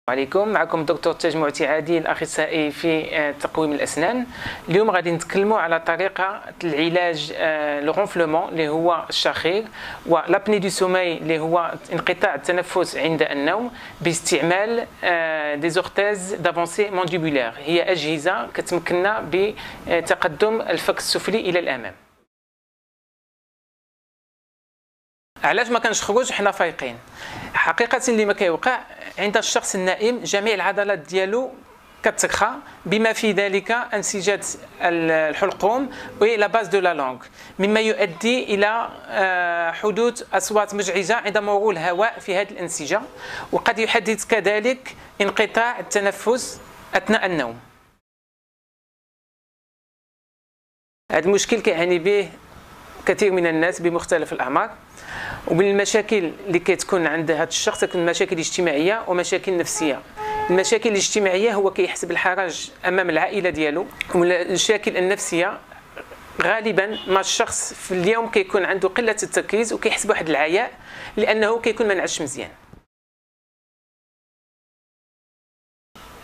عليكم. معكم دكتور تاج معتي الاخصائي في تقويم الاسنان. اليوم غادي نتكلموا على طريقه العلاج لو غونفلومون اللي هو الشخير، ولابني دو سومي اللي هو انقطاع التنفس عند النوم، باستعمال دي زورتيز دافونسي مانديبولير. هي اجهزه كتمكننا بتقدم الفك السفلي الى الامام. علاش ما كنخرجوش حنا فايقين؟ حقيقه اللي ما كيوقع عند الشخص النائم جميع العضلات ديالو كترخى، بما في ذلك انسجه الحلقوم ولا باز دو لا لونغ، مما يؤدي الى حدوث اصوات مزعجه عند مرور الهواء في هذه الانسجه، وقد يحدث كذلك انقطاع التنفس اثناء النوم. هذا المشكل كيعاني به كثير من الناس بمختلف الاعمار، ومن المشاكل اللي كتكون عند هذا الشخص تكون مشاكل اجتماعيه ومشاكل نفسيه. المشاكل الاجتماعيه هو كيحس بالحرج امام العائله ديالو، والمشاكل النفسيه غالبا ما الشخص في اليوم كيكون عنده قله التركيز وكيحس بواحد العياء لانه كيكون ما نعسش مزيان.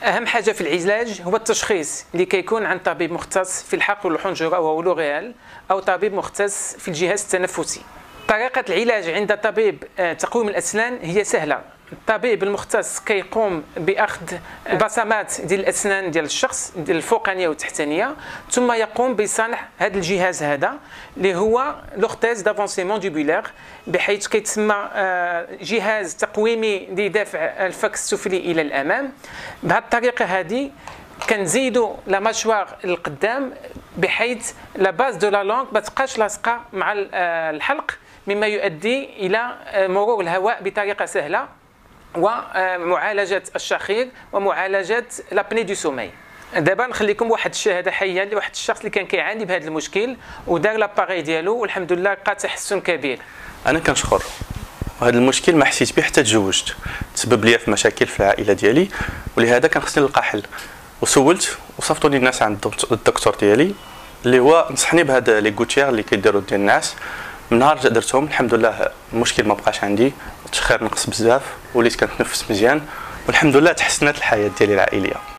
اهم حاجه في العلاج هو التشخيص اللي كيكون عند طبيب مختص في الحلق والحنجره وهو لوغيال، او طبيب مختص في الجهاز التنفسي. طريقه العلاج عند طبيب تقويم الاسنان هي سهله. الطبيب المختص كيقوم باخذ بصمات ديال الاسنان ديال الشخص، ديال الفوقانيه والتحتانيه، ثم يقوم بصنع هذا الجهاز هذا اللي هو لورتيز دافونسي مانديبولير، بحيث كيتسمى جهاز تقويمي لدفع الفك السفلي الى الامام. بهذه الطريقه هذه كنزيدوا لا ماشوار للقدام، بحيث لا باز دو لا لونغ ما تبقاش لاصقه مع الحلق، مما يؤدي الى مرور الهواء بطريقه سهله، ومعالجه الشخير ومعالجه لابني دو سومي. دابا نخليكم واحد الشهاده حيه لواحد الشخص اللي كان كيعاني بهذا المشكل ودار لاباري ديالو، والحمد لله لقى تحسن كبير. انا كنشكر، وهذا المشكل ما حسيت به حتى تزوجت، تسبب لي في مشاكل في العائله ديالي، ولهذا كان خصني نلقى حل. وسولت وصفتوني الناس عند الدكتور ديالي اللي هو نصحني بهذا لي غوتيير اللي كيديروا ديال الناس. من نهار درتهم الحمد لله المشكل ما بقاش عندي، التخير نقص بزاف، وليت كنتنفس مزيان، والحمد لله تحسنت الحياه ديالي العائليه.